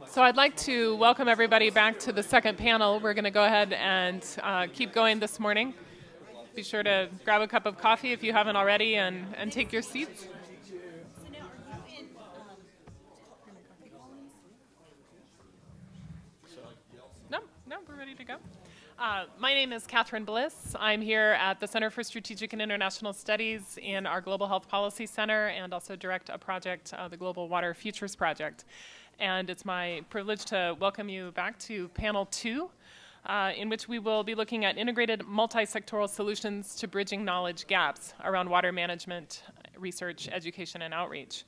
So I'd like to welcome everybody back to the second panel. We're going to go ahead and keep going this morning. Be sure to grab a cup of coffee if you haven't already and take your seats. No, we're ready to go. My name is Catherine Bliss. I'm here at the Center for Strategic and International Studies in our Global Health Policy Center and also direct a project, the Global Water Futures Project. And it's my privilege to welcome you back to panel 2, in which we will be looking at integrated multi-sectoral solutions to bridging knowledge gaps around water management, research, education, and outreach.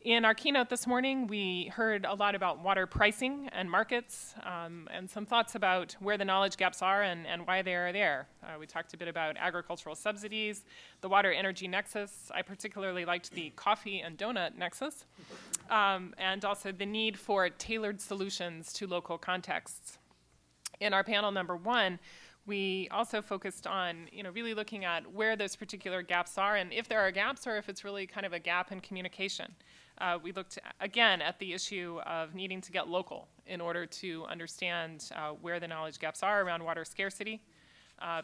In our keynote this morning, we heard a lot about water pricing and markets, and some thoughts about where the knowledge gaps are and why they are there. We talked a bit about agricultural subsidies, the water energy nexus. I particularly liked the coffee and donut nexus, and also the need for tailored solutions to local contexts. In our panel number 1, we also focused on, really looking at where those particular gaps are and if there are gaps or if it's really kind of a gap in communication. We looked, again, at the issue of needing to get local in order to understand where the knowledge gaps are around water scarcity.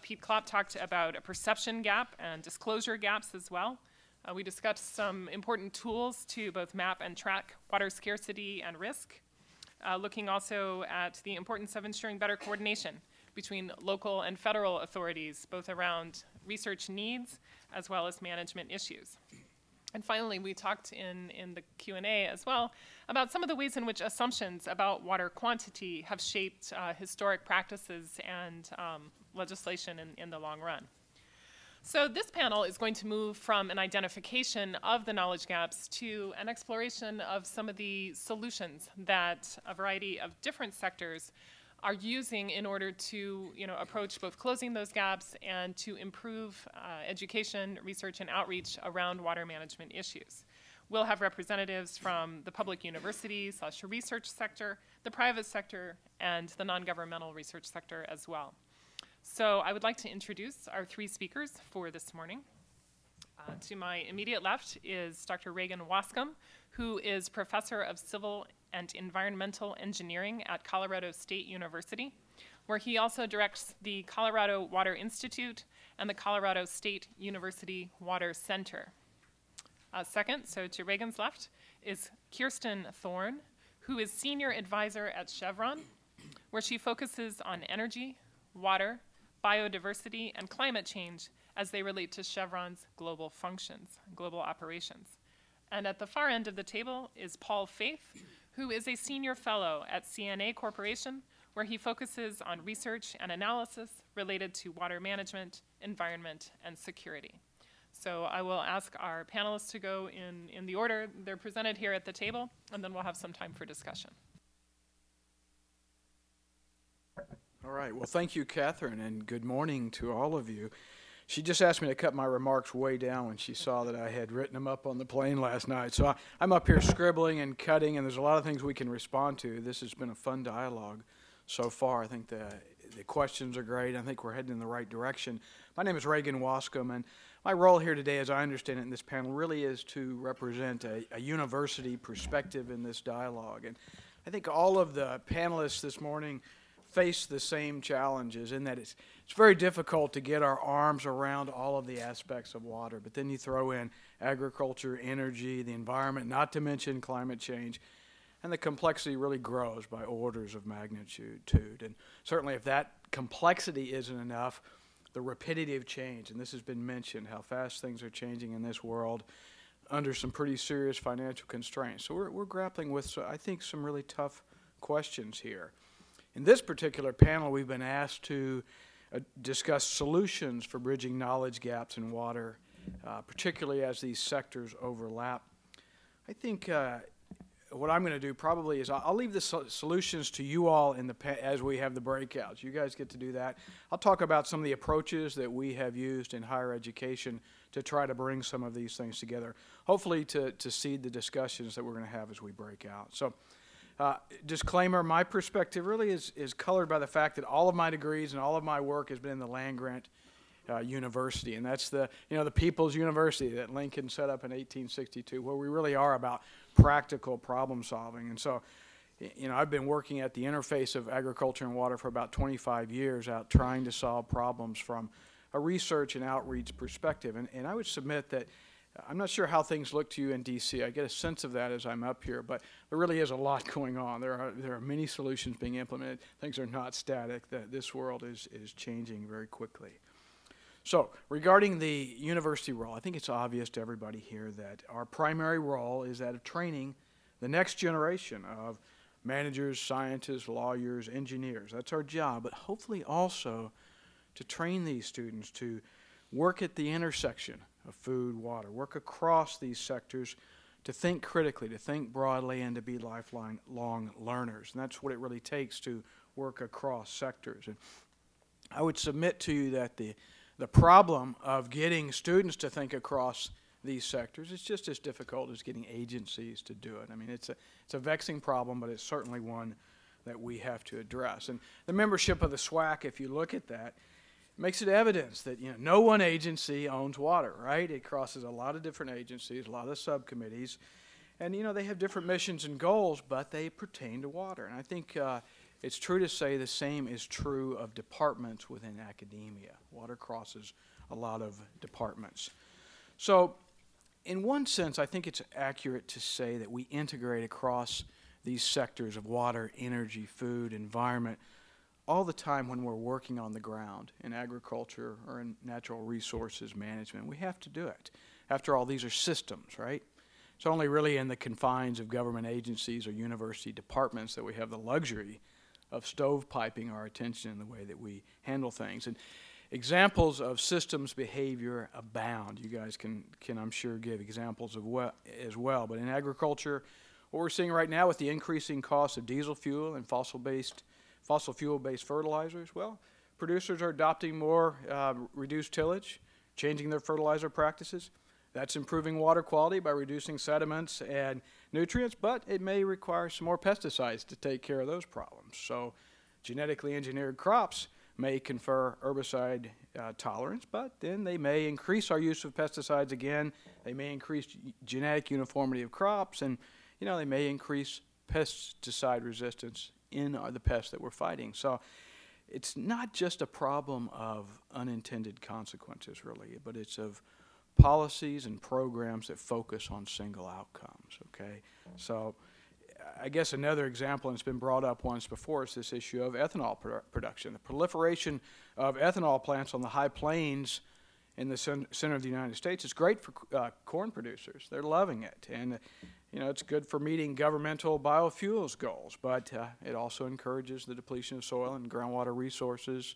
Pete Klopp talked about a perception gap and disclosure gaps as well. We discussed some important tools to both map and track water scarcity and risk, looking also at the importance of ensuring better coordination between local and federal authorities, both around research needs as well as management issues. And finally, we talked in the Q&A as well about some of the ways in which assumptions about water quantity have shaped historic practices and legislation in the long run. So this panel is going to move from an identification of the knowledge gaps to an exploration of some of the solutions that a variety of different sectors are using in order to approach both closing those gaps and to improve education, research, and outreach around water management issues. We'll have representatives from the public universities / research sector, the private sector, and the non-governmental research sector as well. So I would like to introduce our 3 speakers for this morning. To my immediate left is Dr. Regan Waskom, who is Professor of Civil and Environmental Engineering at Colorado State University, where he also directs the Colorado Water Institute and the Colorado State University Water Center. Second, so to Regan's left, is Kirsten Thorne, who is Senior Advisor at Chevron, where she focuses on energy, water, biodiversity, and climate change as they relate to Chevron's global functions, global operations. And at the far end of the table is Paul Faith, who is a senior fellow at CNA Corporation, where he focuses on research and analysis related to water management, environment, and security. So I will ask our panelists to go in the order they're presented here at the table, and then we'll have some time for discussion. All right, well, thank you, Catherine, and good morning to all of you. She just asked me to cut my remarks way down when she saw that I had written them up on the plane last night. So I'm up here scribbling and cutting, and there's a lot of things we can respond to. This has been a fun dialogue so far. I think the questions are great. I think we're heading in the right direction. My name is Regan Waskom, and my role here today, as I understand it in this panel, really is to represent a university perspective in this dialogue. And I think all of the panelists this morning face the same challenges in that it's very difficult to get our arms around all of the aspects of water, but then you throw in agriculture, energy, the environment, not to mention climate change, and the complexity really grows by orders of magnitude. And certainly if that complexity isn't enough, the repetitive change, and this has been mentioned, how fast things are changing in this world under some pretty serious financial constraints. So we're grappling with, I think, some really tough questions here. In this particular panel, we've been asked to discuss solutions for bridging knowledge gaps in water, particularly as these sectors overlap. I think what I'm going to do probably is I'll leave the solutions to you all as we have the breakouts. You guys get to do that. I'll talk about some of the approaches that we have used in higher education to try to bring some of these things together, hopefully to seed the discussions that we're going to have as we break out. So. Disclaimer, my perspective really is colored by the fact that all of my degrees and all of my work has been in the land-grant university, and that's the People's University that Lincoln set up in 1862, where we really are about practical problem solving. And so, I've been working at the interface of agriculture and water for about 25 years, out trying to solve problems from a research and outreach perspective. And I would submit that I'm not sure how things look to you in D.C. I get a sense of that as I'm up here, but there really is a lot going on. There are many solutions being implemented. Things are not static. This world is changing very quickly. So regarding the university role, I think it's obvious to everybody here that our primary role is that of training the next generation of managers, scientists, lawyers, engineers. That's our job, but hopefully also to train these students to work at the intersection of food, water, work across these sectors, to think critically, to think broadly, and to be lifelong learners. And that's what it really takes to work across sectors. And I would submit to you that the problem of getting students to think across these sectors is just as difficult as getting agencies to do it. I mean, it's a vexing problem, but it's certainly one that we have to address. And the membership of the SWAC, if you look at that, makes it evidence that no one agency owns water, right? It crosses a lot of different agencies, a lot of subcommittees, and they have different missions and goals, but they pertain to water. And I think it's true to say the same is true of departments within academia. Water crosses a lot of departments. So in one sense, I think it's accurate to say that we integrate across these sectors of water, energy, food, environment all the time when we're working on the ground in agriculture or in natural resources management. We have to do it. After all, these are systems, right? It's only really in the confines of government agencies or university departments that we have the luxury of stovepiping our attention in the way that we handle things. And examples of systems behavior abound. You guys can I'm sure, give examples as well. But in agriculture, what we're seeing right now with the increasing cost of diesel fuel and fossil fuel-based fertilizers, well, producers are adopting more reduced tillage, changing their fertilizer practices. That's improving water quality by reducing sediments and nutrients, but it may require some more pesticides to take care of those problems. So genetically engineered crops may confer herbicide tolerance, but then they may increase our use of pesticides again. They may increase genetic uniformity of crops, and they may increase pesticide resistance in the pests that we're fighting. So it's not just a problem of unintended consequences, really, but it's of policies and programs that focus on single outcomes, okay? So I guess another example, and it's been brought up once before, is this issue of ethanol production. The proliferation of ethanol plants on the high plains in the center of the United States is great for corn producers. They're loving it. And it's good for meeting governmental biofuels goals, but it also encourages the depletion of soil and groundwater resources,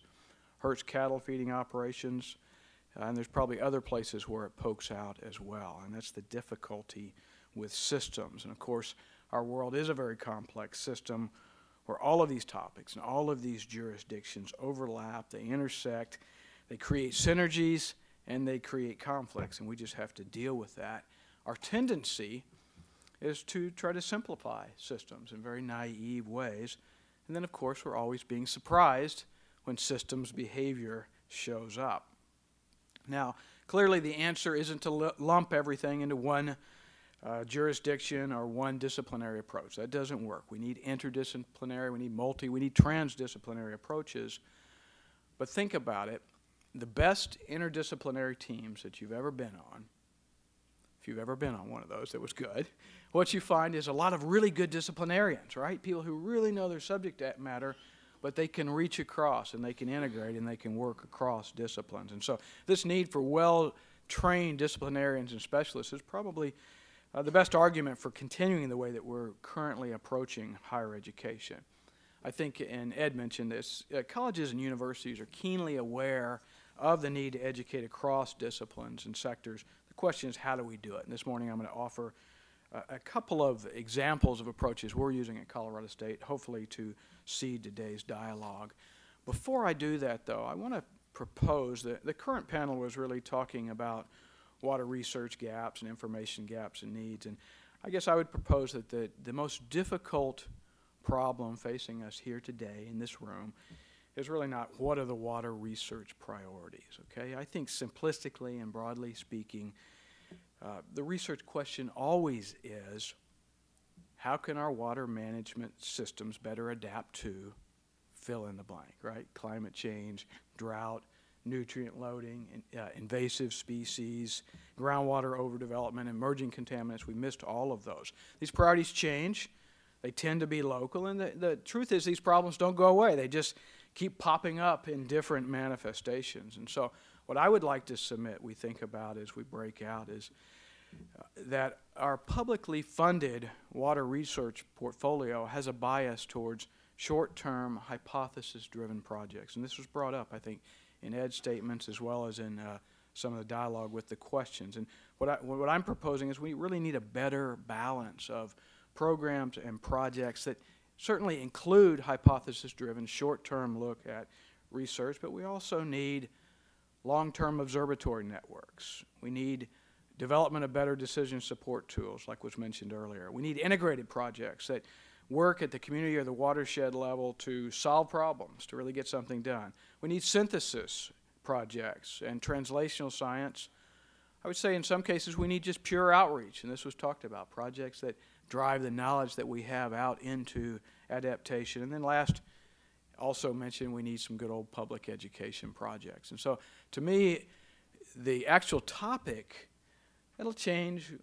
hurts cattle feeding operations, and there's probably other places where it pokes out as well. And that's the difficulty with systems. And of course, our world is a very complex system where all of these topics and all of these jurisdictions overlap, they intersect, they create synergies, and they create conflicts, and we just have to deal with that. Our tendency is to try to simplify systems in very naive ways, and then of course we're always being surprised when systems behavior shows up. Now, clearly the answer isn't to lump everything into one jurisdiction or one disciplinary approach. That doesn't work. We need interdisciplinary, we need transdisciplinary approaches. But think about it. The best interdisciplinary teams that you've ever been on, if you've ever been on one of those that was good, what you find is a lot of really good disciplinarians, right? People who really know their subject matter, but they can reach across and they can integrate and they can work across disciplines. And so this need for well-trained disciplinarians and specialists is probably the best argument for continuing the way that we're currently approaching higher education. I think, and Ed mentioned this, colleges and universities are keenly aware of the need to educate across disciplines and sectors. The question is, how do we do it? And this morning I'm going to offer a couple of examples of approaches we're using at Colorado State, hopefully to seed today's dialogue. Before I do that, though, I want to propose that the current panel was really talking about water research gaps and information gaps and needs. And I guess I would propose that the most difficult problem facing us here today in this room is really not what are the water research priorities, okay? I think simplistically and broadly speaking, the research question always is, how can our water management systems better adapt to fill in the blank, right? Climate change, drought, nutrient loading, invasive species, groundwater overdevelopment, emerging contaminants. We missed all of those. These priorities change. They tend to be local, and the truth is these problems don't go away. They just keep popping up in different manifestations. And so what I would like to submit we think about as we break out is that our publicly funded water research portfolio has a bias towards short-term, hypothesis-driven projects. And this was brought up, I think, in Ed's statements as well as in some of the dialogue with the questions. And what I'm proposing is we really need a better balance of programs and projects that certainly include hypothesis-driven, short-term look at research, but we also need long-term observatory networks. We need development of better decision support tools, like was mentioned earlier. We need integrated projects that work at the community or the watershed level to solve problems, to really get something done. We need synthesis projects and translational science. I would say in some cases we need just pure outreach, and this was talked about, projects that drive the knowledge that we have out into adaptation. And then last, also mentioned we need some good old public education projects. And so to me, the actual topic, it'll change,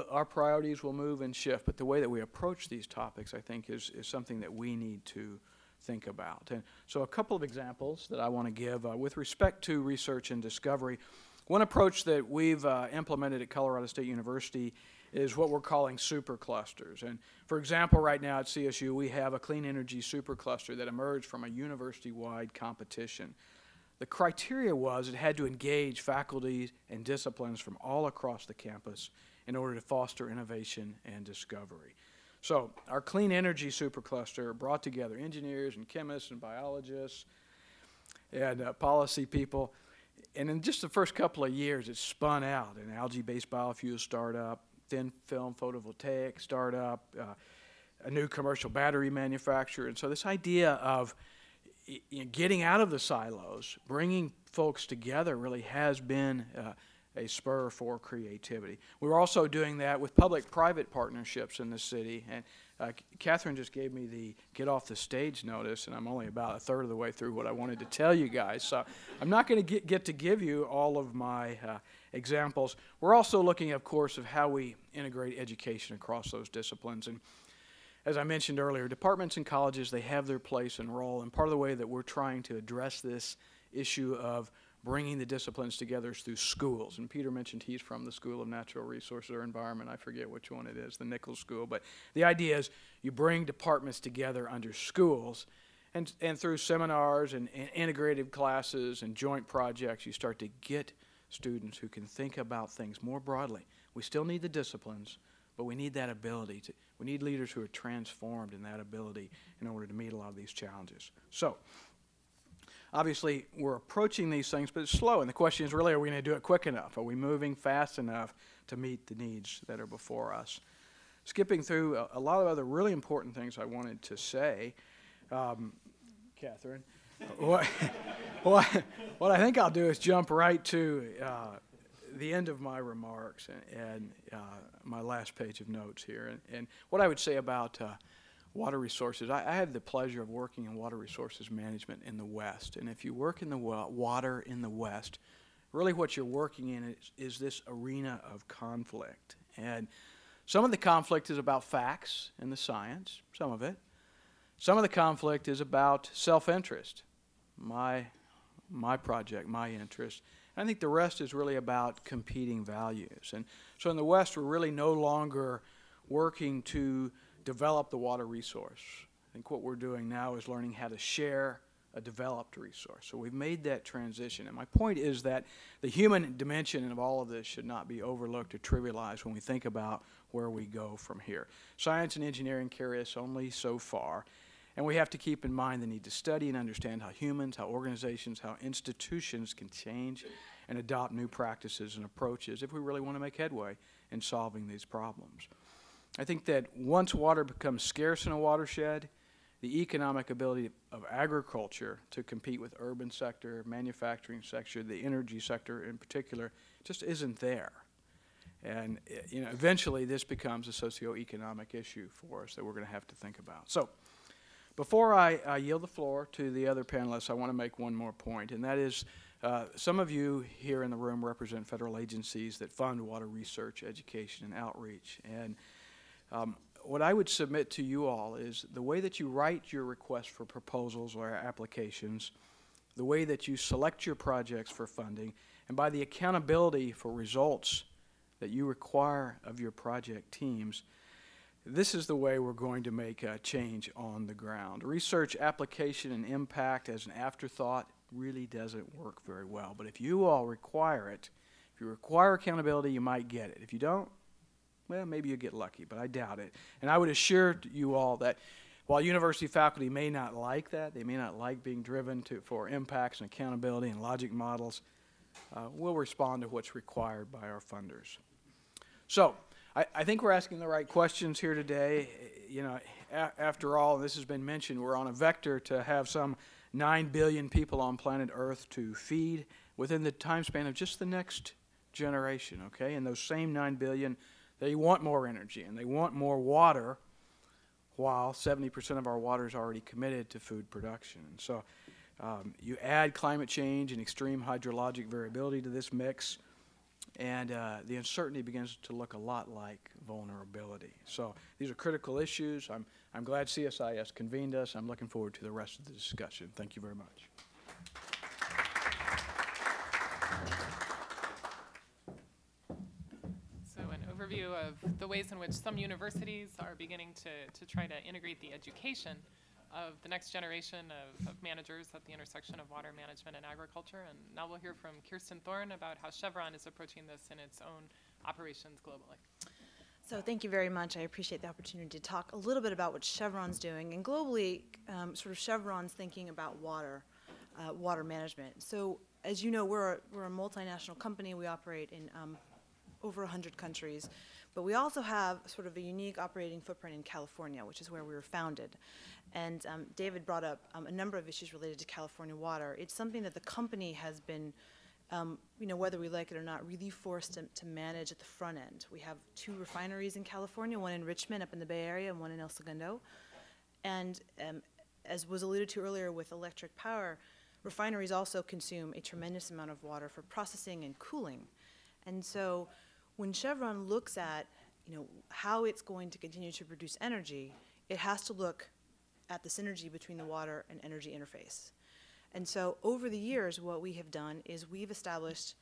our priorities will move and shift, but the way that we approach these topics, I think, is something that we need to think about. And so a couple of examples that I want to give with respect to research and discovery. One approach that we've implemented at Colorado State University is what we're calling superclusters. And for example, right now at CSU, we have a clean energy supercluster that emerged from a university-wide competition. The criteria was it had to engage faculty and disciplines from all across the campus in order to foster innovation and discovery. So our clean energy supercluster brought together engineers and chemists and biologists and policy people. And in just the first couple of years, it spun out. An algae-based biofuel startup, thin film photovoltaic startup, a new commercial battery manufacturer. And so this idea of getting out of the silos, bringing folks together really has been a spur for creativity. We're also doing that with public-private partnerships in the city. And Catherine just gave me the get off the stage notice, and I'm only about a third of the way through what I wanted to tell you guys. So I'm not going to get to give you all of my examples. We're also looking, of course, of how we integrate education across those disciplines. And as I mentioned earlier, departments and colleges, they have their place and role, and part of the way that we're trying to address this issue of bringing the disciplines together is through schools. And Peter mentioned he's from the School of Natural Resources or Environment. I forget which one it is, the Nichols School. But the idea is you bring departments together under schools, and through seminars and integrated classes and joint projects, you start to get students who can think about things more broadly. We still need the disciplines, but we need that ability to, we need leaders who are transformed in that ability in order to meet a lot of these challenges. So, obviously, we're approaching these things, but it's slow, and the question is really, are we going to do it quick enough? Are we moving fast enough to meet the needs that are before us? Skipping through a lot of other really important things I wanted to say, Catherine, what I think I'll do is jump right to the end of my remarks and my last page of notes here. And what I would say about water resources, I had the pleasure of working in water resources management in the West. And if you work in the water in the West, really what you're working in is this arena of conflict. And some of the conflict is about facts and the science, some of it. Some of the conflict is about self-interest, my project, my interest. I think the rest is really about competing values. And so in the West, we're really no longer working to develop the water resource. I think what we're doing now is learning how to share a developed resource. So we've made that transition. And my point is that the human dimension of all of this should not be overlooked or trivialized when we think about where we go from here. Science and engineering carry us only so far. And we have to keep in mind the need to study and understand how humans, how organizations, how institutions can change and adopt new practices and approaches if we really want to make headway in solving these problems. I think that once water becomes scarce in a watershed, the economic ability of agriculture to compete with urban sector, manufacturing sector, the energy sector in particular, just isn't there. And you know, eventually this becomes a socioeconomic issue for us that we're going to have to think about. So before I yield the floor to the other panelists, I want to make one more point, and that is some of you here in the room represent federal agencies that fund water research, education, and outreach. And what I would submit to you all is the way that you write your requests for proposals or applications, the way that you select your projects for funding, and by the accountability for results that you require of your project teams, this is the way we're going to make a change on the ground. Research, application, and impact as an afterthought really doesn't work very well. But if you all require it, if you require accountability, you might get it. If you don't, well, maybe you get lucky, but I doubt it. And I would assure you all that while university faculty may not like that, they may not like being driven for impacts and accountability and logic models, we'll respond to what's required by our funders. So I think we're asking the right questions here today. You know, after all, this has been mentioned, we're on a vector to have some 9 billion people on planet Earth to feed within the time span of just the next generation, okay? And those same 9 billion, they want more energy and they want more water, while 70% of our water is already committed to food production. And so you add climate change and extreme hydrologic variability to this mix, and the uncertainty begins to look a lot like vulnerability. So these are critical issues. I'm glad CSIS convened us. I'm looking forward to the rest of the discussion. Thank you very much. So an overview of the ways in which some universities are beginning to try to integrate the education of the next generation of managers at the intersection of water management and agriculture. And now we'll hear from Kirsten Thorne about how Chevron is approaching this in its own operations globally. So thank you very much. I appreciate the opportunity to talk a little bit about what Chevron's doing, and globally, sort of Chevron's thinking about water management. So as you know, we're a multinational company. We operate in over 100 countries, but we also have sort of a unique operating footprint in California, which is where we were founded. And David brought up a number of issues related to California water. It's something that the company has been, you know, whether we like it or not, really forced to manage at the front end. We have 2 refineries in California, one in Richmond up in the Bay Area and one in El Segundo. And as was alluded to earlier with electric power, refineries also consume a tremendous amount of water for processing and cooling. And so when Chevron looks at, you know, how it's going to continue to produce energy, it has to look at the synergy between the water and energy interface. And so over the years, what we have done is we've established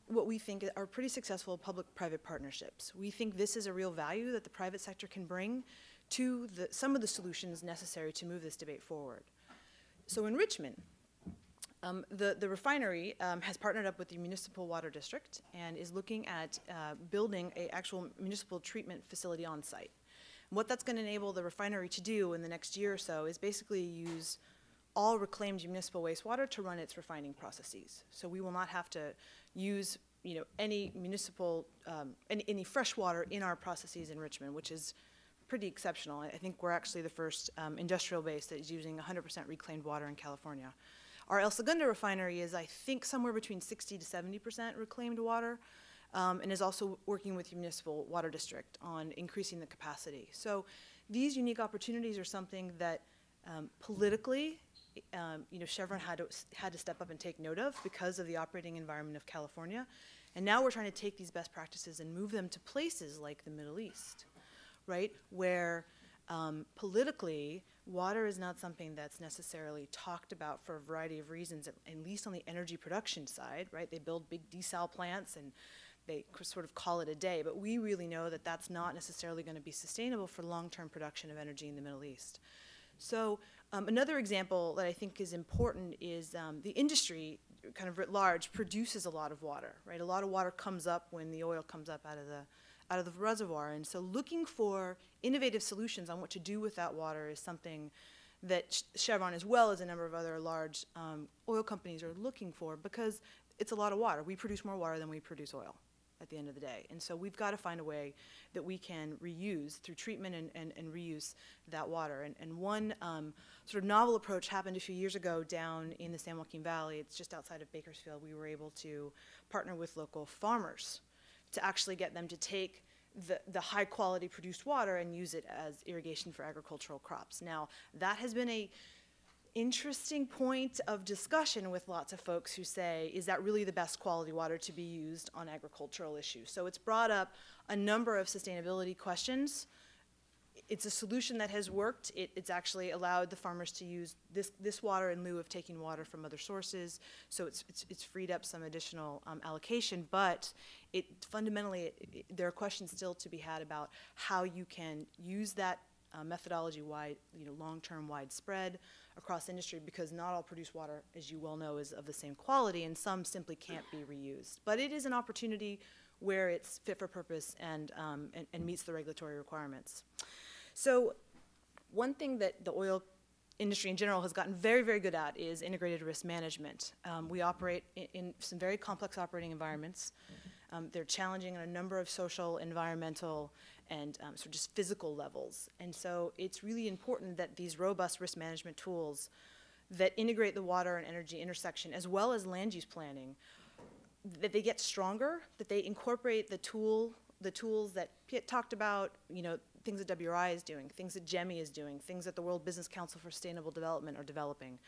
what we think are pretty successful public-private partnerships. We think this is a real value that the private sector can bring to some of the solutions necessary to move this debate forward. So in Richmond, the refinery has partnered up with the municipal water district and is looking at building an actual municipal treatment facility on site. What that's going to enable the refinery to do in the next year or so is basically use all reclaimed municipal wastewater to run its refining processes. So we will not have to use, you know, any municipal, any fresh water in our processes in Richmond, which is pretty exceptional. I think we're actually the first industrial base that is using 100% reclaimed water in California. Our El Segundo refinery is, I think, somewhere between 60 to 70% reclaimed water, and is also working with the municipal water district on increasing the capacity. So these unique opportunities are something that politically, you know, Chevron had to step up and take note of because of the operating environment of California. And now we're trying to take these best practices and move them to places like the Middle East, right, where politically, water is not something that's necessarily talked about for a variety of reasons, at least on the energy production side, right? They build big desal plants and they sort of call it a day, but we really know that that's not necessarily going to be sustainable for long-term production of energy in the Middle East. So another example that I think is important is the industry, kind of writ large, produces a lot of water, right? A lot of water comes up when the oil comes up out of the reservoir, and so looking for innovative solutions on what to do with that water is something that Chevron, as well as a number of other large oil companies, are looking for, because it's a lot of water. We produce more water than we produce oil at the end of the day. And so we've got to find a way that we can reuse through treatment and reuse that water. And one sort of novel approach happened a few years ago down in the San Joaquin Valley. It's just outside of Bakersfield. We were able to partner with local farmers to actually get them to take the high quality produced water and use it as irrigation for agricultural crops. Now, that has been a interesting point of discussion with lots of folks who say, is that really the best quality water to be used on agricultural issues? So it's brought up a number of sustainability questions. It's a solution that has worked. It's actually allowed the farmers to use this water in lieu of taking water from other sources. So it's freed up some additional allocation, but fundamentally there are questions still to be had about how you can use that methodology long-term widespread across industry, because not all produced water, as you well know, is of the same quality, and some simply can't be reused. But it is an opportunity where it's fit for purpose and meets the regulatory requirements. So one thing that the oil industry in general has gotten very, very good at is integrated risk management. We operate in some very complex operating environments. They're challenging on a number of social, environmental, and sort of just physical levels. And so it's really important that these robust risk management tools that integrate the water and energy intersection, as well as land use planning, that they get stronger, that they incorporate the tools that Piet talked about, things that WRI is doing, things that GEMI is doing, things that the World Business Council for Sustainable Development are developing.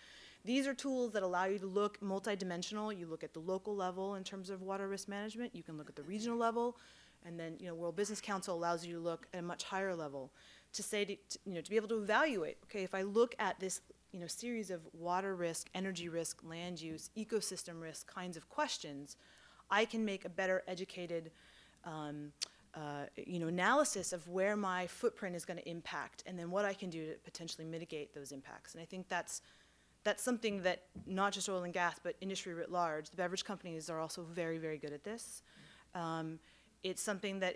These are tools that allow you to look multidimensional. You look at the local level in terms of water risk management. You can look at the regional level. And then, World Business Council allows you to look at a much higher level to say, to be able to evaluate, okay, if I look at this, series of water risk, energy risk, land use, ecosystem risk kinds of questions, I can make a better educated analysis of where my footprint is going to impact, and then what I can do to potentially mitigate those impacts. And I think that's something that not just oil and gas, but industry writ large, the beverage companies are also very, very good at this. It's something that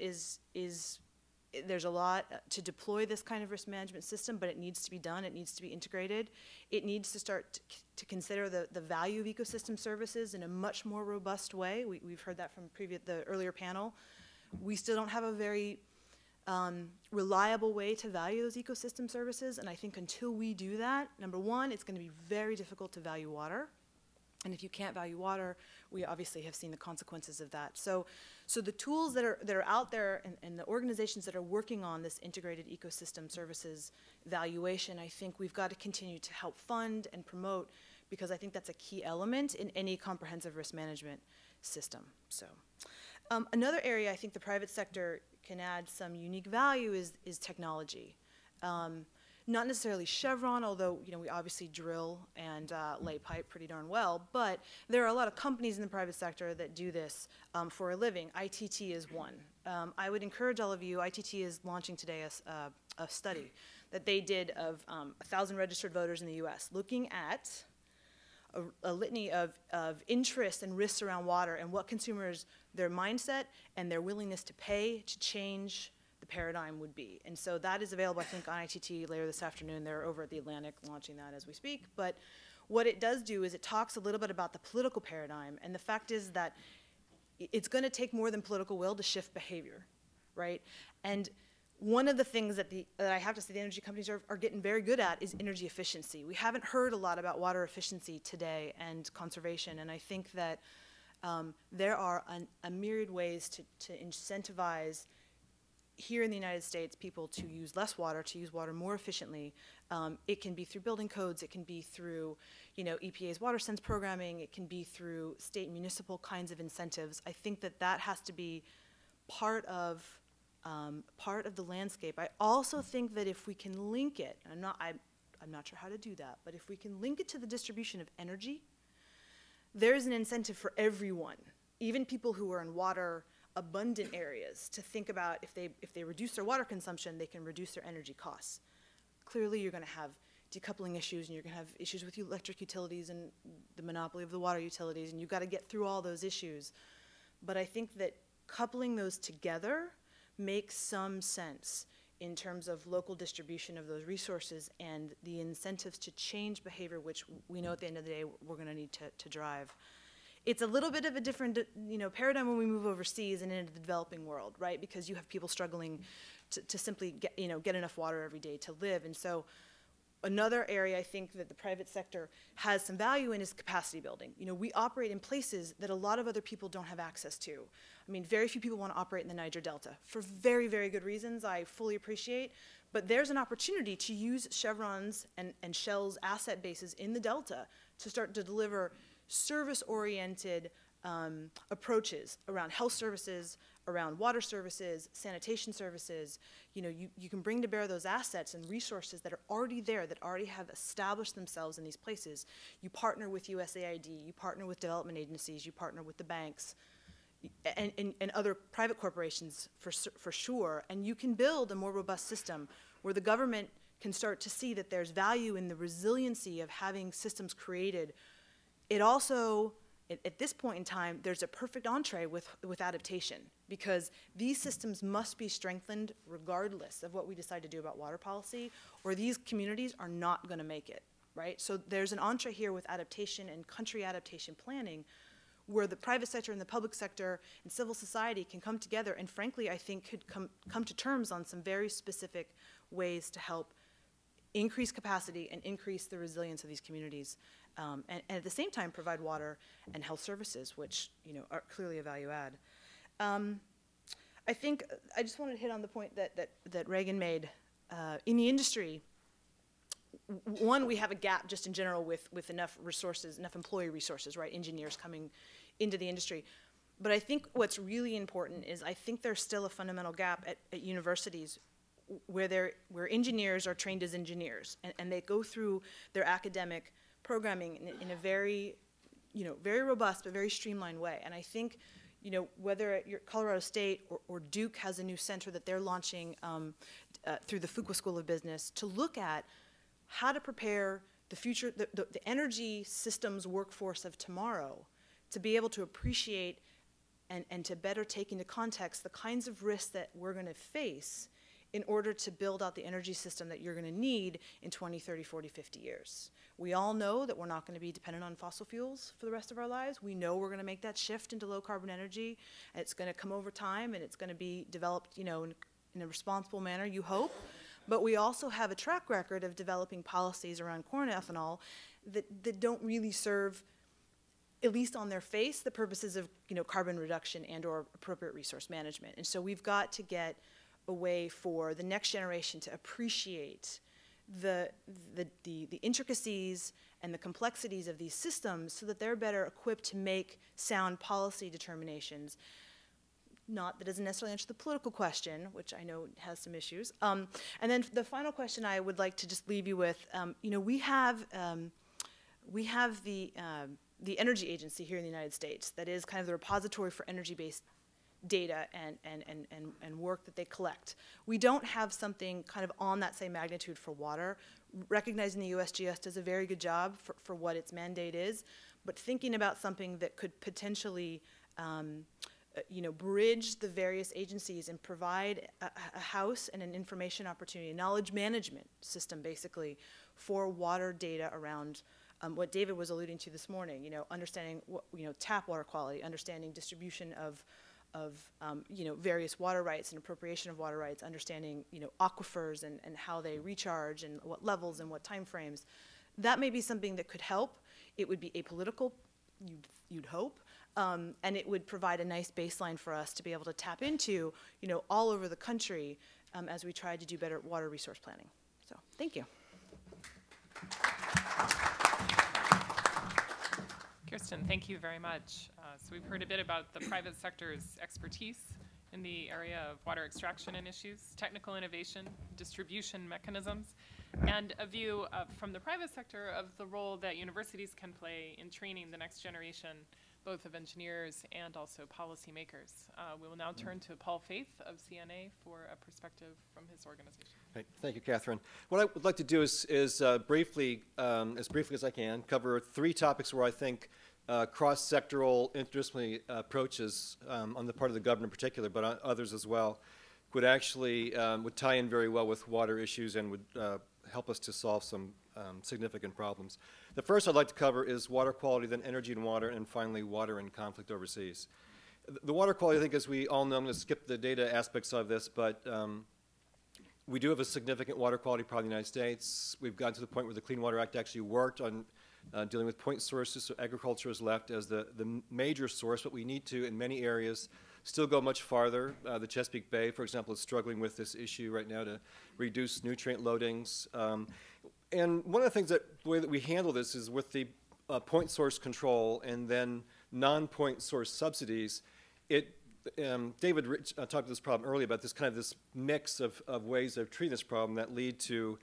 there's a lot to deploy this kind of risk management system, but it needs to be done. It needs to be integrated. It needs to start to consider the value of ecosystem services in a much more robust way. We've heard that from the earlier panel. We still don't have a very reliable way to value those ecosystem services, and I think until we do that, number one, it's going to be very difficult to value water. And if you can't value water, we obviously have seen the consequences of that. So the tools that are out there and the organizations that are working on this integrated ecosystem services valuation, I think we've got to continue to help fund and promote, because I think that's a key element in any comprehensive risk management system. So another area I think the private sector can add some unique value is technology. Not necessarily Chevron, although we obviously drill and lay pipe pretty darn well, but there are a lot of companies in the private sector that do this for a living. ITT is one. I would encourage all of you, ITT is launching today a study that they did of 1,000 registered voters in the US, looking at a litany of interests and risks around water and what consumers, their mindset and their willingness to pay to change the paradigm would be. And so that is available, I think, on ITT later this afternoon. They're over at the Atlantic launching that as we speak. But what it does do is it talks a little bit about the political paradigm. And the fact is that it's going to take more than political will to shift behavior, right? And one of the things that I have to say the energy companies are getting very good at is energy efficiency. We haven't heard a lot about water efficiency today and conservation. And I think that there are a myriad ways to incentivize here in the United States people to use less water, to use water more efficiently. It can be through building codes, it can be through EPA's water sense programming, it can be through state and municipal kinds of incentives. I think that has to be part of the landscape. I also think that if we can link it, I'm not sure how to do that, but if we can link it to the distribution of energy, there's an incentive for everyone, even people who are in water abundant areas, to think about if they reduce their water consumption, they can reduce their energy costs. Clearly, you're going to have decoupling issues, and you're going to have issues with electric utilities and the monopoly of the water utilities, and you've got to get through all those issues. But I think that coupling those together makes some sense in terms of local distribution of those resources and the incentives to change behavior, which we know at the end of the day we're going to need to drive. It's a little bit of a different, paradigm when we move overseas and into the developing world, right? Because you have people struggling to simply get enough water every day to live. And so another area I think that the private sector has some value in is capacity building. We operate in places that a lot of other people don't have access to. I mean, very few people want to operate in the Niger Delta for very, very good reasons I fully appreciate. But there's an opportunity to use Chevron's and Shell's asset bases in the Delta to start to deliver service-oriented approaches around health services, around water services, sanitation services. You can bring to bear those assets and resources that are already there, that already have established themselves in these places. You partner with USAID, you partner with development agencies, you partner with the banks, and other private corporations for sure, and you can build a more robust system where the government can start to see that there's value in the resiliency of having systems created. It also, at this point in time, there's a perfect entree with adaptation, because these systems must be strengthened regardless of what we decide to do about water policy, or these communities are not going to make it, right? So there's an entree here with adaptation and country adaptation planning, where the private sector and the public sector and civil society can come together and, frankly, I think could come to terms on some very specific ways to help increase capacity and increase the resilience of these communities, and at the same time provide water and health services, which are clearly a value add. I think I just wanted to hit on the point that Regan made. In the industry, one, we have a gap just in general with enough resources, enough employee resources, right? Engineers coming into the industry. But I think what's really important is I think there's still a fundamental gap at universities where engineers are trained as engineers, and they go through their academic programming in a very, very robust but very streamlined way. And I think, whether at Colorado State or Duke has a new center that they're launching through the Fuqua School of Business to look at how to prepare the future, the energy systems workforce of tomorrow to be able to appreciate and to better take into context the kinds of risks that we're going to face in order to build out the energy system that you're going to need in 20, 30, 40, 50 years. We all know that we're not going to be dependent on fossil fuels for the rest of our lives. We know we're going to make that shift into low carbon energy. And it's going to come over time, and it's going to be developed, in a responsible manner, you hope. But we also have a track record of developing policies around corn ethanol that don't really serve, at least on their face, the purposes of carbon reduction and or appropriate resource management. And so we've got to get a way for the next generation to appreciate the intricacies and the complexities of these systems so that they're better equipped to make sound policy determinations. That doesn't necessarily answer the political question, which I know has some issues. And then the final question I would like to just leave you with, we have the Energy Agency here in the United States that is kind of the repository for energy-based data and work that they collect. We don't have something kind of on that same magnitude for water. Recognizing the USGS does a very good job for what its mandate is, but thinking about something that could potentially bridge the various agencies and provide a house and an information opportunity, a knowledge management system basically for water data around what David was alluding to this morning, understanding tap water quality, understanding distribution of various water rights and appropriation of water rights, understanding aquifers and how they recharge and what levels and what time frames. That may be something that could help. It would be apolitical, you'd hope, and it would provide a nice baseline for us to be able to tap into all over the country as we try to do better water resource planning. So thank you. Kirsten, thank you very much. So we've heard a bit about the private sector's expertise in the area of water extraction and issues, technical innovation, distribution mechanisms, and a view from the private sector of the role that universities can play in training the next generation, both of engineers and also policymakers. We will now turn to Paul Faith of CNA for a perspective from his organization. Right. Thank you, Catherine. What I would like to do is briefly, as briefly as I can, cover three topics where I think cross-sectoral interdisciplinary approaches on the part of the government in particular, but others as well, would actually would tie in very well with water issues and would help us to solve some significant problems. The first I'd like to cover is water quality, then energy and water, and finally water and conflict overseas. The water quality, I think, as we all know, I'm going to skip the data aspects of this, but we do have a significant water quality problem in the United States. We've gotten to the point where the Clean Water Act actually worked on dealing with point sources, so agriculture is left as the major source, but we need to, in many areas, still go much farther. The Chesapeake Bay, for example, is struggling with this issue right now to reduce nutrient loadings. And one of the things the way that we handle this is with the point source control and then non-point source subsidies. David talked about this problem earlier, about this mix of ways of treating this problem that lead to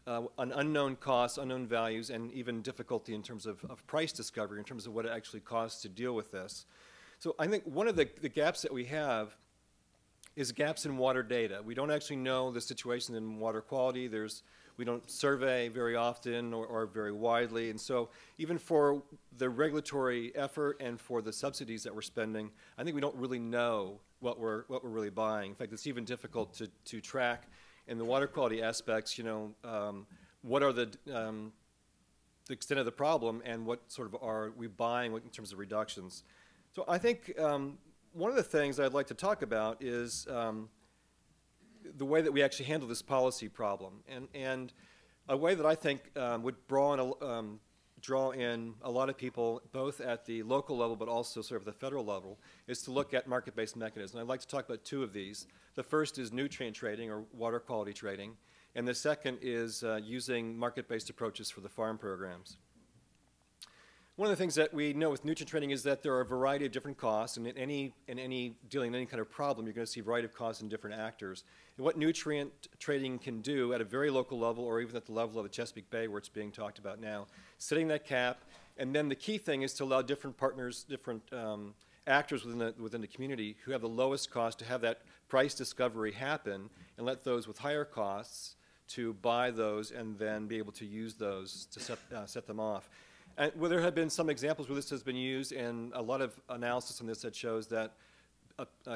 an unknown cost, unknown values, and even difficulty in terms of price discovery, in terms of what it actually costs to deal with this. So I think one of the gaps that we have is gaps in water data. We don't actually know the situation in water quality. We don't survey very often or very widely. And so even for the regulatory effort and for the subsidies that we're spending, I think we don't really know what we're really buying. In fact, it's even difficult to track in the water quality aspects, what are the extent of the problem and what sort of are we buying in terms of reductions. So I think one of the things I'd like to talk about is the way that we actually handle this policy problem. And a way that I think would draw in a lot of people, both at the local level but also sort of the federal level, is to look at market-based mechanisms. I'd like to talk about two of these. The first is nutrient trading or water quality trading, and the second is using market-based approaches for the farm programs. One of the things that we know with nutrient trading is that there are a variety of different costs, and in any dealing with any kind of problem, you're going to see a variety of costs in different actors. And what nutrient trading can do at a very local level, or even at the level of the Chesapeake Bay where it's being talked about now, setting that cap, and then the key thing is to allow different partners, different actors within the community who have the lowest cost to have that price discovery happen, and let those with higher costs to buy those and then be able to use those to set them off. And there have been some examples where this has been used, and a lot of analysis on this that shows that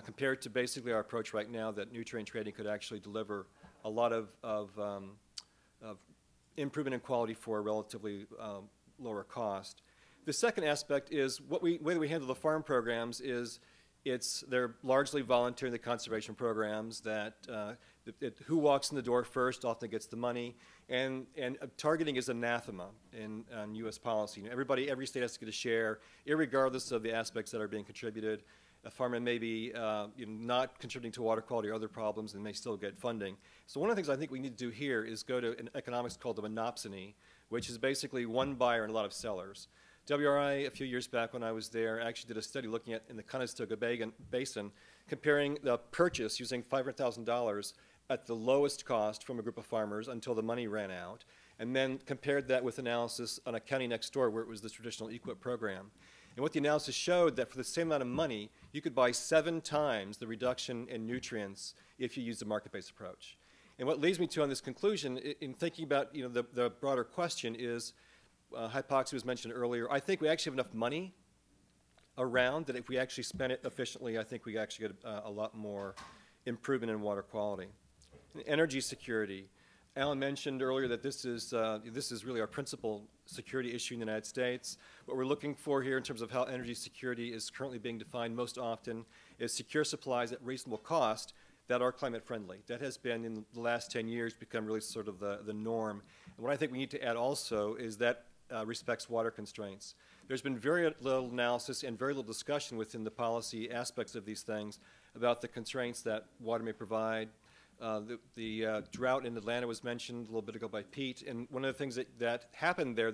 compared to basically our approach right now, that nutrient trading could actually deliver a lot of improvement in quality for a relatively lower cost. The second aspect is way that we handle the farm programs is they're largely voluntary, the conservation programs, that who walks in the door first often gets the money, and targeting is anathema in U.S. policy. Every state has to get a share, irregardless of the aspects that are being contributed. A farmer may be not contributing to water quality or other problems and may still get funding. So one of the things I think we need to do here is go to an economics called the monopsony, which is basically one buyer and a lot of sellers. WRI, a few years back when I was there, actually did a study looking at, in the Conestoga Basin, comparing the purchase using $500,000 at the lowest cost from a group of farmers until the money ran out, and then compared that with analysis on a county next door where it was the traditional EQIP program. And what the analysis showed that for the same amount of money, you could buy 7 times the reduction in nutrients if you used a market-based approach. And what leads me to on this conclusion, in thinking about the broader question is, hypoxia was mentioned earlier. I think we actually have enough money around that if we actually spend it efficiently, I think we actually get a lot more improvement in water quality. And energy security. Alan mentioned earlier that this is really our principal security issue in the United States. What we're looking for here in terms of how energy security is currently being defined most often is secure supplies at reasonable cost that are climate friendly. That has been, in the last 10 years, become really sort of the norm. And what I think we need to add also is that respects water constraints. There's been very little analysis and very little discussion within the policy aspects of these things about the constraints that water may provide. The drought in Atlanta was mentioned a little bit ago by Pete, and one of the things that happened there,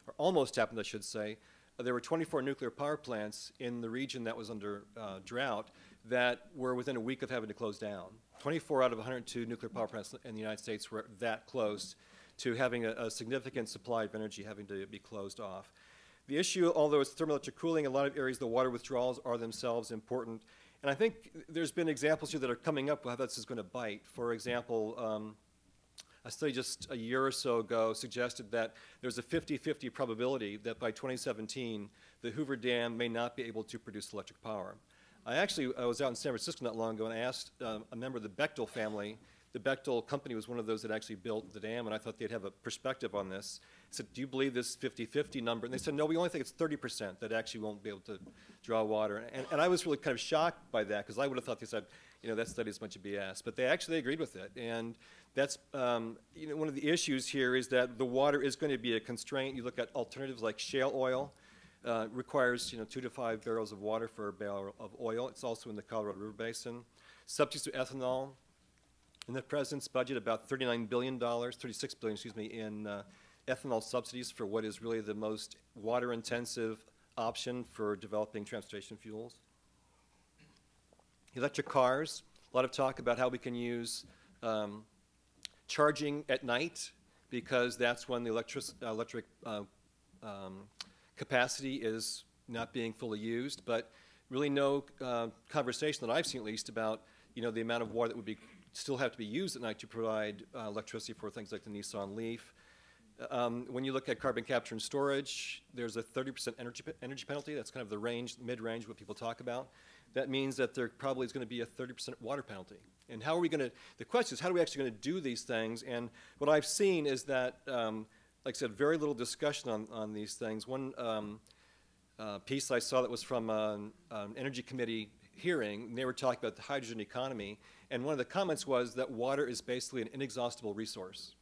or almost happened, I should say, there were 24 nuclear power plants in the region that was under drought that were within a week of having to close down. 24 out of 102 nuclear power plants in the United States were that close to having a significant supply of energy having to be closed off. The issue, although it's thermoelectric cooling, in a lot of areas the water withdrawals are themselves important. And I think there's been examples here that are coming up how this is going to bite. For example, a study just a year or so ago suggested that there's a 50-50 probability that by 2017, the Hoover Dam may not be able to produce electric power. I was out in San Francisco not long ago, and I asked a member of the Bechtel family the Bechtel company was one of those that actually built the dam, and I thought they'd have a perspective on this. I said, do you believe this 50-50 number? And they said, no, we only think it's 30% that actually won't be able to draw water. And I was really kind of shocked by that, because I would have thought they said, you know, that study's a bunch of BS. But they actually agreed with it. And that's, you know, one of the issues here is that the water is going to be a constraint. You look at alternatives like shale oil. Requires, you know, 2 to 5 barrels of water for a barrel of oil. It's also in the Colorado River Basin. Substitutes to ethanol. In the president's budget, about $36 billion, excuse me, in ethanol subsidies for what is really the most water-intensive option for developing transportation fuels. Electric cars. A lot of talk about how we can use charging at night, because that's when the electric capacity is not being fully used, but really no conversation that I've seen, at least, about, you know, the amount of water that would be still have to be used at night to provide electricity for things like the Nissan Leaf. When you look at carbon capture and storage, there's a 30% energy penalty. That's kind of the range, mid-range, what people talk about. That means that there probably is going to be a 30% water penalty. And how are we going to, the question is, how are we actually going to do these things? And what I've seen is that, like I said, very little discussion on these things. One piece I saw that was from an Energy Committee hearing, and they were talking about the hydrogen economy, and one of the comments was that water is basically an inexhaustible resource.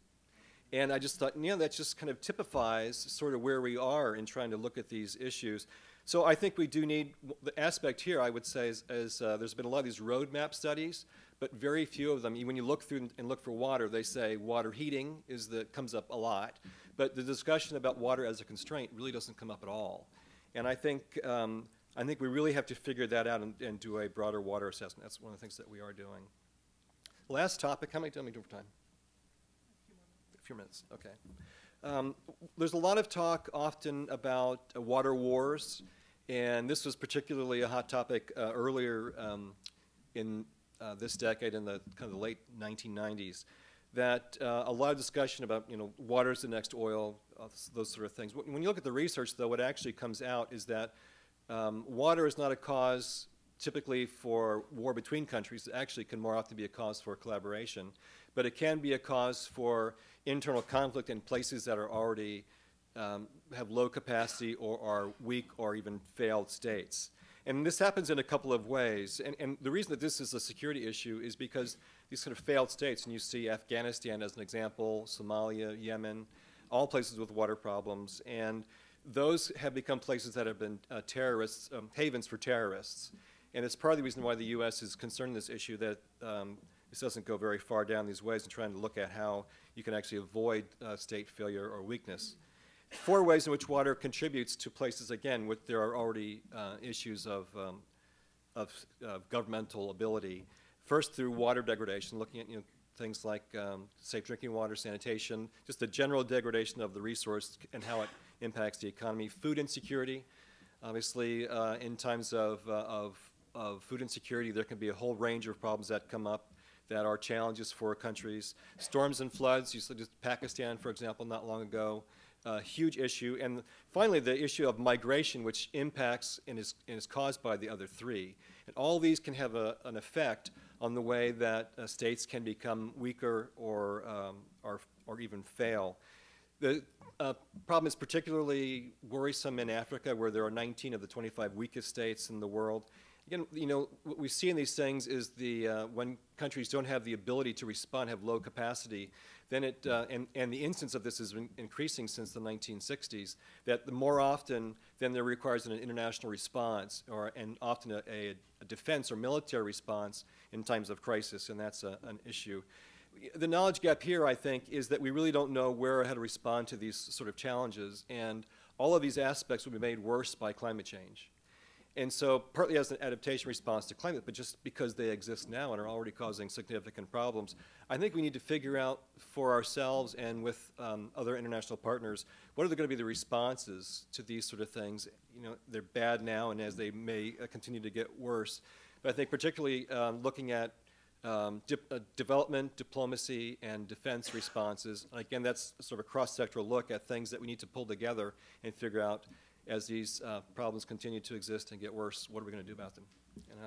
And I just thought, you know, that just kind of typifies sort of where we are in trying to look at these issues. So I think we do need, the aspect here, I would say, is there's been a lot of these roadmap studies, but very few of them, when you look through and look for water, they say water heating comes up a lot. But the discussion about water as a constraint really doesn't come up at all. And I think we really have to figure that out and do a broader water assessment. That's one of the things that we are doing. Last topic, how many do we do for time? A few minutes, okay. There's a lot of talk often about water wars, and this was particularly a hot topic earlier in this decade, in the kind of the late 1990s. That a lot of discussion about, you know, water's the next oil, those sort of things. When you look at the research, though, what actually comes out is that water is not a cause typically for war between countries. It actually can more often be a cause for collaboration. But it can be a cause for internal conflict in places that are already have low capacity or are weak or even failed states. And this happens in a couple of ways. And the reason that this is a security issue is because these sort of failed states, and you see Afghanistan as an example, Somalia, Yemen, all places with water problems, and those have become places that have been havens for terrorists. And it's part of the reason why the U.S. is concerned in this issue, that this doesn't go very far down these ways in trying to look at how you can actually avoid state failure or weakness. 4 ways in which water contributes to places, again, where there are already issues of governmental ability. First, through water degradation, looking at, you know, things like safe drinking water, sanitation, just the general degradation of the resource and how it impacts the economy. Food insecurity, obviously, in times of food insecurity, there can be a whole range of problems that come up that are challenges for countries. Storms and floods, you saw just Pakistan, for example, not long ago. Huge issue. And finally, the issue of migration, which impacts and is caused by the other 3. And all these can have an effect on the way that states can become weaker or even fail. The problem is particularly worrisome in Africa, where there are 19 of the 25 weakest states in the world. Again, you know, what we see in these things is when countries don't have the ability to respond, have low capacity, then and the instance of this has been increasing since the 1960s, that the more often then there requires an international response, and often a defense or military response in times of crisis, and that's an issue. The knowledge gap here, I think, is that we really don't know where or how to respond to these sort of challenges, and all of these aspects will be made worse by climate change. And so partly as an adaptation response to climate, but just because they exist now and are already causing significant problems, I think we need to figure out for ourselves and with other international partners, what are going to be the responses to these sort of things? You know, they're bad now, and as they may continue to get worse. But I think particularly looking at development, diplomacy, and defense responses. And again, that's sort of a cross-sectoral look at things that we need to pull together and figure out as these problems continue to exist and get worse, what are we going to do about them? And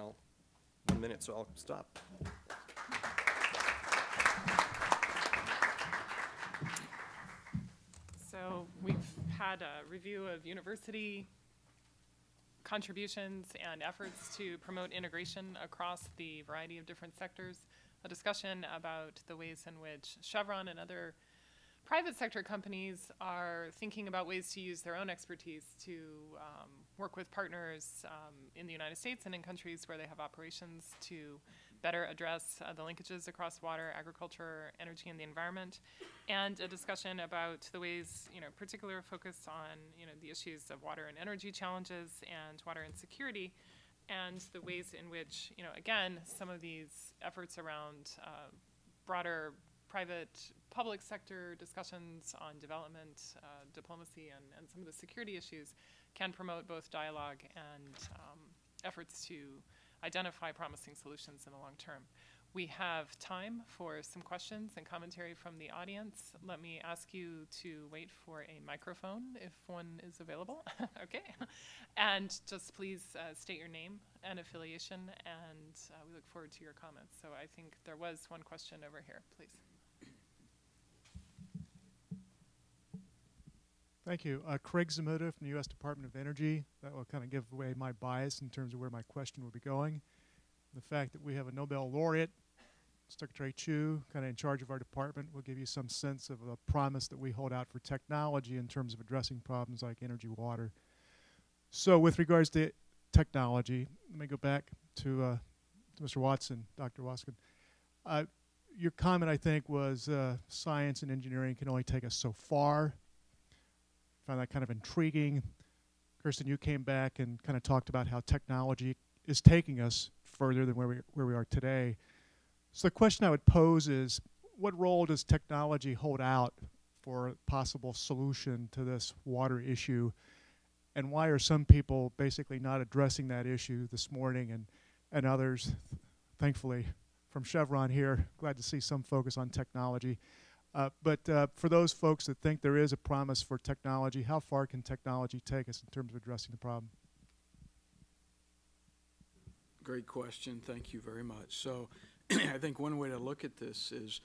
1 minute, so I'll stop. had a review of university contributions and efforts to promote integration across the variety of different sectors, a discussion about the ways in which Chevron and other private sector companies are thinking about ways to use their own expertise to work with partners in the United States and in countries where they have operations to better address the linkages across water, agriculture, energy, and the environment, and a discussion about the ways, particular focus on, the issues of water and energy challenges and water insecurity, and the ways in which, again, some of these efforts around broader private public sector discussions on development, diplomacy, and some of the security issues can promote both dialogue and efforts to identify promising solutions in the long term. We have time for some questions and commentary from the audience. Let me ask you to wait for a microphone if one is available. Okay. And just please state your name and affiliation, and we look forward to your comments. So I think there was one question over here, please. Thank you. Craig Zamuda from the U.S. Department of Energy. That will kind of give away my bias in terms of where my question will be going. The fact that we have a Nobel laureate, Secretary Chu, kind of in charge of our department, will give you some sense of the promise that we hold out for technology in terms of addressing problems like energy, water. So with regards to technology, let me go back to Mr. Watson, Dr. Waskom. Your comment, I think, was science and engineering can only take us so far. Found that kind of intriguing. Kirsten, you came back and kind of talked about how technology is taking us further than where we are today. So the question I would pose is, what role does technology hold out for a possible solution to this water issue? And why are some people basically not addressing that issue this morning, and others, thankfully, from Chevron here, glad to see some focus on technology. But for those folks that think there is a promise for technology, how far can technology take us in terms of addressing the problem? Great question. Thank you very much. So I think one way to look at this is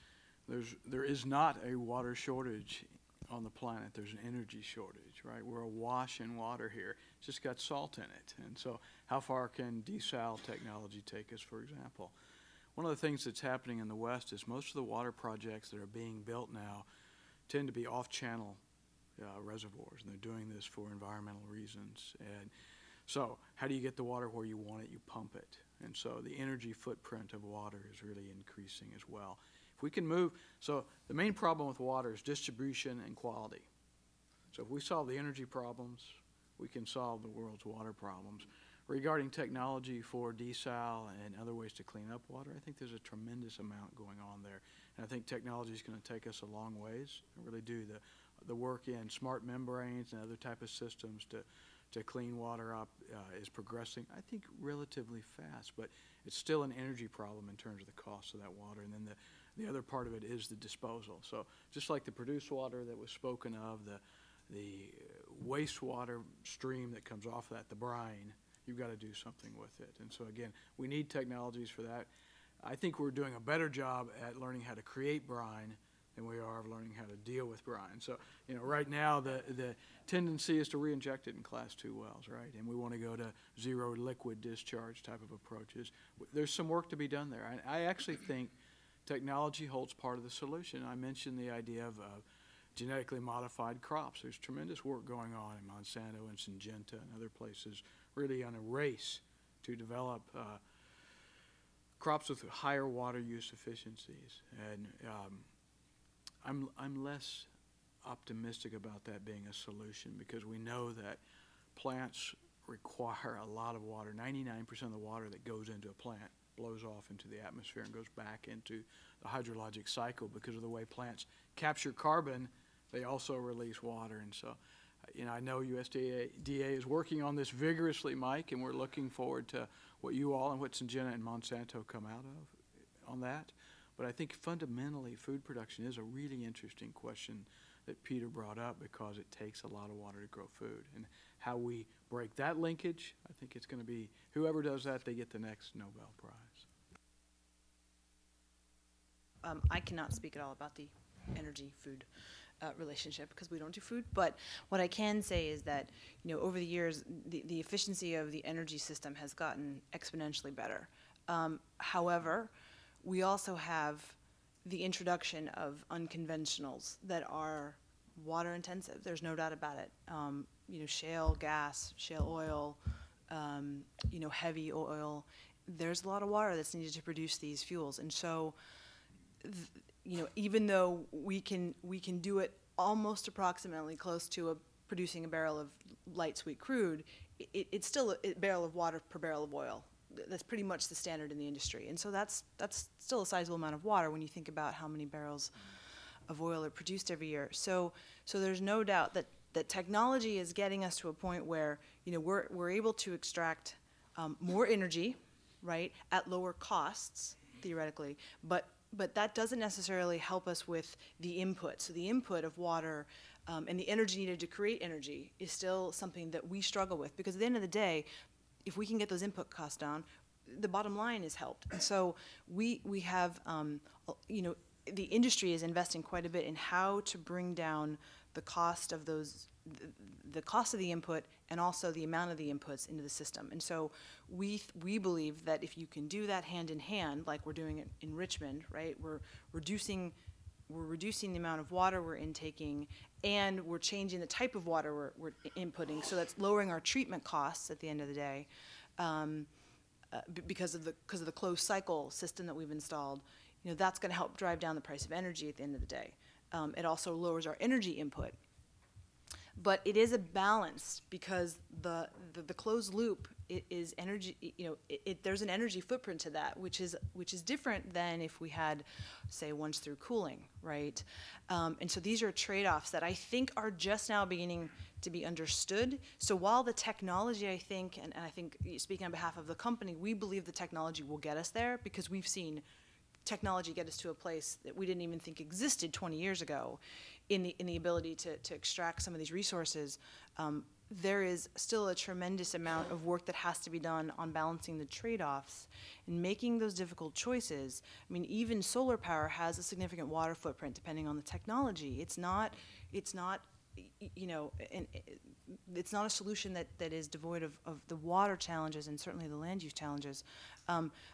there is not a water shortage on the planet. There's an energy shortage, right? We're awash in water here. It's just got salt in it. And so how far can desal technology take us, for example? One of the things that's happening in the West is most of the water projects that are being built now tend to be off-channel reservoirs, and they're doing this for environmental reasons. And so how do you get the water where you want it? You pump it. And so the energy footprint of water is really increasing as well. If we can move, so the main problem with water is distribution and quality. So if we solve the energy problems, we can solve the world's water problems. Regarding technology for desal and other ways to clean up water, I think there's a tremendous amount going on there. And I think technology is going to take us a long ways. I really do. The work in smart membranes and other type of systems to clean water up is progressing, I think, relatively fast. But it's still an energy problem in terms of the cost of that water. And then the other part of it is the disposal. So just like the produced water that was spoken of, the wastewater stream that comes off of that, the brine, you've got to do something with it. And so again, we need technologies for that. I think we're doing a better job at learning how to create brine than we are of learning how to deal with brine. So, right now the tendency is to re-inject it in Class 2 wells, right? And we want to go to zero liquid discharge type of approaches. There's some work to be done there. I actually think technology holds part of the solution. I mentioned the idea of genetically modified crops. There's tremendous work going on in Monsanto and Syngenta and other places, really on a race to develop crops with higher water use efficiencies. And I'm less optimistic about that being a solution, because we know that plants require a lot of water. 99% of the water that goes into a plant blows off into the atmosphere and goes back into the hydrologic cycle. Because of the way plants capture carbon, they also release water. And so, I know USDA is working on this vigorously, Mike, and we're looking forward to what you all and what Syngenta and Monsanto come out of on that. But I think fundamentally food production is a really interesting question that Peter brought up, because it takes a lot of water to grow food. And how we break that linkage, I think it's going to be, whoever does that, they get the next Nobel Prize. I cannot speak at all about the energy food relationship because we don't do food. But what I can say is that, over the years, the efficiency of the energy system has gotten exponentially better. However, we also have the introduction of unconventionals that are water intensive. There's no doubt about it. Shale gas, shale oil, heavy oil. There's a lot of water that's needed to produce these fuels, and so, even though we can do it almost approximately close to producing a barrel of light sweet crude, it's still a barrel of water per barrel of oil. That's pretty much the standard in the industry, and so that's still a sizable amount of water when you think about how many barrels of oil are produced every year. So there's no doubt that technology is getting us to a point where we're able to extract more energy, right, at lower costs theoretically, but that doesn't necessarily help us with the input. So the input of water and the energy needed to create energy is still something that we struggle with, because at the end of the day, if we can get those input costs down, the bottom line is helped. And so we have, the industry is investing quite a bit in how to bring down the cost of the cost of the input and also the amount of the inputs into the system. And so we believe that if you can do that hand in hand, like we're doing it in Richmond, right? We're reducing the amount of water we're intaking, and we're changing the type of water we're inputting. So that's lowering our treatment costs at the end of the day, because of the closed cycle system that we've installed. That's going to help drive down the price of energy at the end of the day. It also lowers our energy input. But it is a balance, because the closed loop is energy. There's an energy footprint to that, which is different than if we had, say, once through cooling, right? And so these are trade-offs that I think are just now beginning to be understood. So while the technology, I think, and I think speaking on behalf of the company, we believe the technology will get us there, because we've seen technology get us to a place that we didn't even think existed 20 years ago in the ability to extract some of these resources. There is still a tremendous amount of work that has to be done on balancing the trade-offs and making those difficult choices. I mean, even solar power has a significant water footprint depending on the technology. It's not it's not a solution that is devoid of the water challenges and certainly the land use challenges.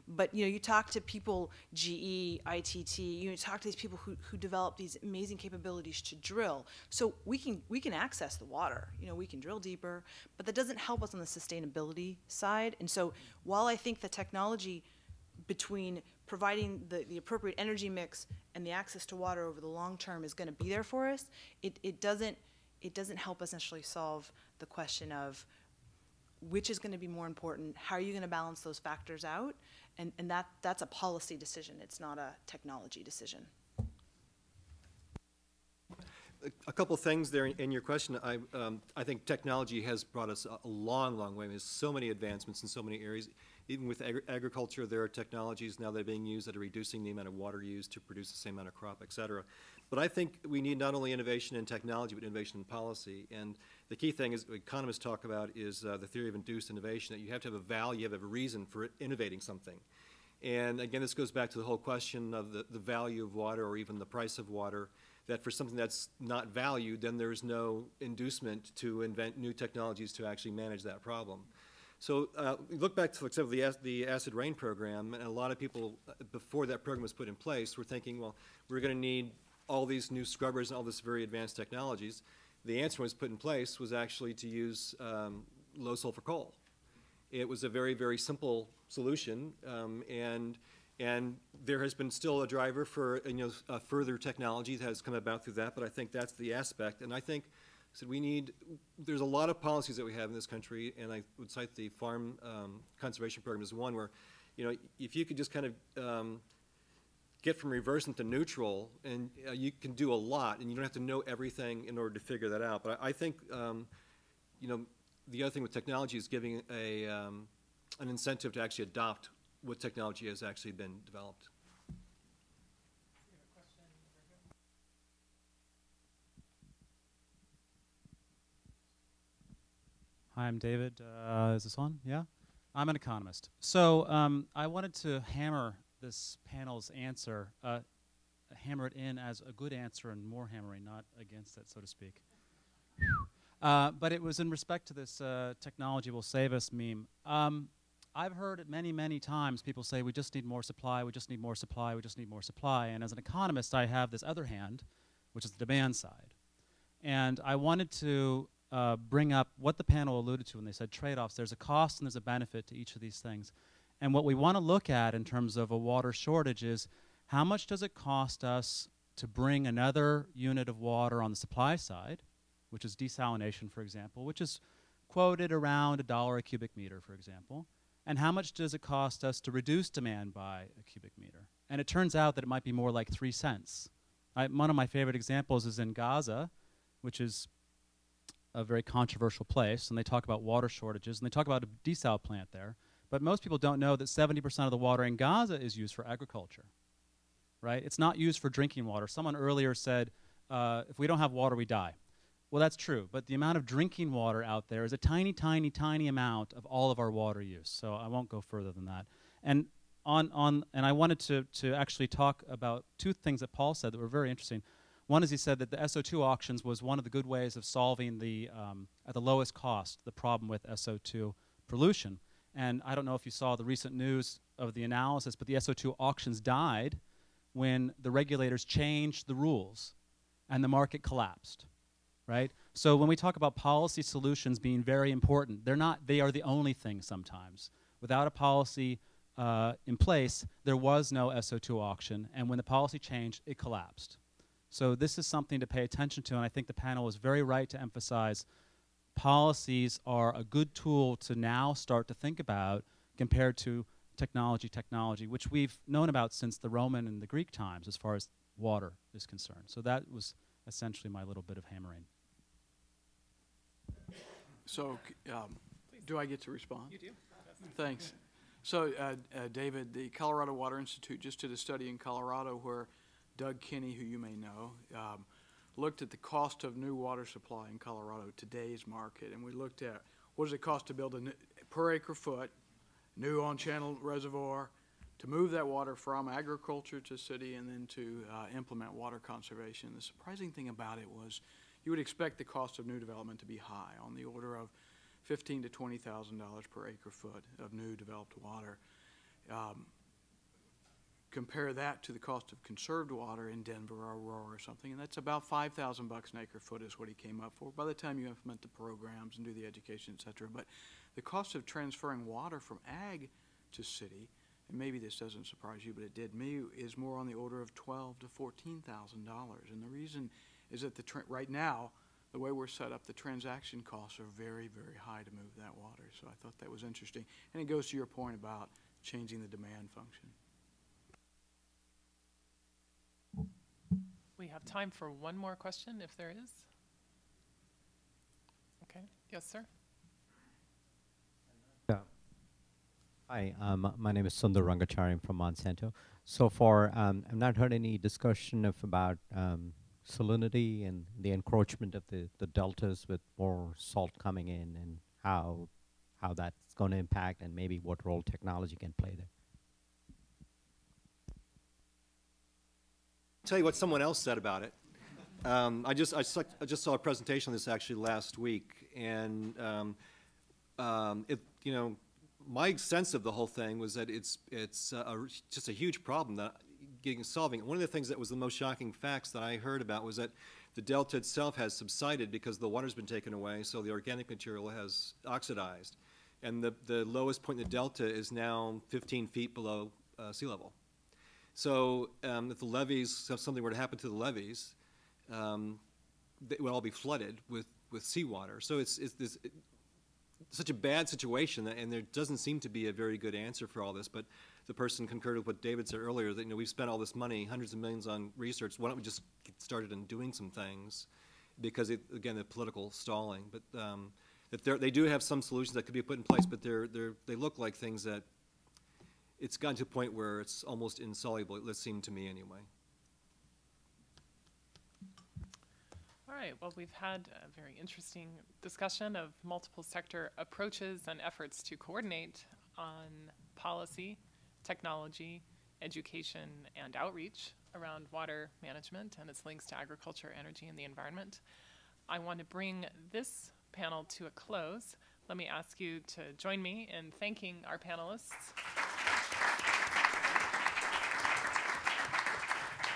But you talk to people, GE, ITT, you talk to these people who develop these amazing capabilities to drill. So we can access the water. We can drill deeper, but that doesn't help us on the sustainability side. And so while I think the technology between providing the appropriate energy mix and the access to water over the long term is going to be there for us, it doesn't help us necessarily solve the question of which is going to be more important, how are you going to balance those factors out, and that's a policy decision. It's not a technology decision. A couple things there in your question. I think technology has brought us a long, long way. There's so many advancements in so many areas. Even with agriculture, there are technologies now that are being used that are reducing the amount of water used to produce the same amount of crop, et cetera. But I think we need not only innovation in technology, but innovation in policy. And the key thing is, economists talk about, is the theory of induced innovation, that you have to have a value, you have a reason for innovating something. And again, this goes back to the whole question of the value of water, or even the price of water, that for something that's not valued, then there's no inducement to invent new technologies to actually manage that problem. So look back to, for example, the acid rain program, and a lot of people, before that program was put in place, were thinking, well, we're going to need all these new scrubbers and all this very advanced technologies. The answer was put in place was actually to use low sulfur coal. It was a very, very simple solution, and there has been still a driver for further technology that has come about through that, but I think that's the aspect. And I think there's a lot of policies that we have in this country, and I would cite the Farm Conservation Program as one where, if you could just kind of get from reverse into neutral, and you can do a lot, and you don't have to know everything in order to figure that out. But I think, the other thing with technology is giving an incentive to actually adopt what technology has actually been developed. Hi, I'm David. Is this on? Yeah? I'm an economist. So I wanted to hammer this panel's answer. hammer it in as a good answer and more hammering, not against it, so to speak. But it was in respect to this technology will save us meme. I've heard it many, many times. People say, we just need more supply, we just need more supply, we just need more supply. And as an economist, I have this other hand, which is the demand side. And I wanted to bring up what the panel alluded to when they said trade-offs. There's a cost and there's a benefit to each of these things. And what we want to look at in terms of a water shortage is how much does it cost us to bring another unit of water on the supply side, which is desalination, for example, which is quoted around $1 a cubic meter, for example. And how much does it cost us to reduce demand by a cubic meter? And it turns out that it might be more like 3 cents. One of my favorite examples is in Gaza, which is a very controversial place, and they talk about water shortages, and they talk about a desal plant there. But most people don't know that 70% of the water in Gaza is used for agriculture, right? It's not used for drinking water. Someone earlier said, if we don't have water, we die. Well, that's true, but the amount of drinking water out there is a tiny, tiny, tiny amount of all of our water use. So I won't go further than that. And I wanted to actually talk about 2 things that Paul said that were very interesting. One is he said that the SO2 auctions was one of the good ways of solving the, at the lowest cost, the problem with SO2 pollution. And I don't know if you saw the recent news of the analysis, but the SO2 auctions died when the regulators changed the rules and the market collapsed. Right? So when we talk about policy solutions being very important, they are the only thing sometimes. Without a policy in place, there was no SO2 auction, and when the policy changed, it collapsed. So this is something to pay attention to, and I think the panel was very right to emphasize policies are a good tool to now start to think about compared to technology, which we've known about since the Roman and the Greek times as far as water is concerned. So that was essentially my little bit of hammering. So, do I get to respond? You do. Thanks. So, David, the Colorado Water Institute just did a study in Colorado where Doug Kinney, who you may know, looked at the cost of new water supply in Colorado, today's market, and we looked at what does it cost to build a new, per acre foot, new on-channel reservoir, to move that water from agriculture to city and then to implement water conservation. The surprising thing about it was you would expect the cost of new development to be high, on the order of $15,000 to $20,000 per acre foot of new developed water. Compare that to the cost of conserved water in Denver or Aurora or something, and that's about $5,000 an acre foot is what he came up for by the time you implement the programs and do the education, et cetera. But the cost of transferring water from ag to city, and maybe this doesn't surprise you, but it did me, is more on the order of $12,000 to $14,000. And the reason is that right now, the way we're set up, the transaction costs are very, very high to move that water. So I thought that was interesting. And it goes to your point about changing the demand function. We have time for one more question, if there is. Okay. Yes, sir. Yeah. Hi, my name is Sundar Rangachari from Monsanto. So far, I've not heard any discussion about salinity and the encroachment of the deltas with more salt coming in, and how that's going to impact, and maybe what role technology can play there. Tell you what someone else said about it. I just saw a presentation on this actually last week, and my sense of the whole thing was that it's just a huge problem that solving. One of the things that was the most shocking facts that I heard about was that the delta itself has subsided because the water's been taken away, so the organic material has oxidized, and the lowest point in the delta is now 15 feet below sea level. So if the levees, if something were to happen to the levees, they would all be flooded with seawater. So it's such a bad situation, and there doesn't seem to be a very good answer for all this. But the person concurred with what David said earlier, that we've spent all this money, hundreds of millions on research. Why don't we just get started in doing some things? Because again, the political stalling. But that they do have some solutions that could be put in place, but they look like things that it's gotten to a point where it's almost insoluble. It seemed to me anyway. All right, well, we've had a very interesting discussion of multiple sector approaches and efforts to coordinate on policy, technology, education and outreach around water management and its links to agriculture, energy, and the environment. I want to bring this panel to a close. Let me ask you to join me in thanking our panelists.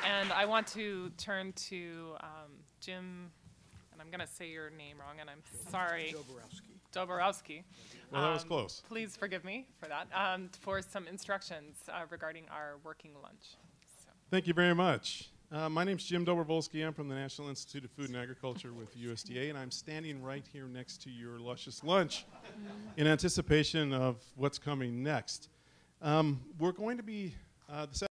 And I want to turn to Jim, and I'm going to say your name wrong, and I'm sorry. Doborowski. Well, that was close. Please forgive me for that, for some instructions regarding our working lunch. So. Thank you very much. My name's Jim Dobrovolsky. I'm from the National Institute of Food and Agriculture with USDA, and I'm standing right here next to your luscious lunch in anticipation of what's coming next. We're going to be, this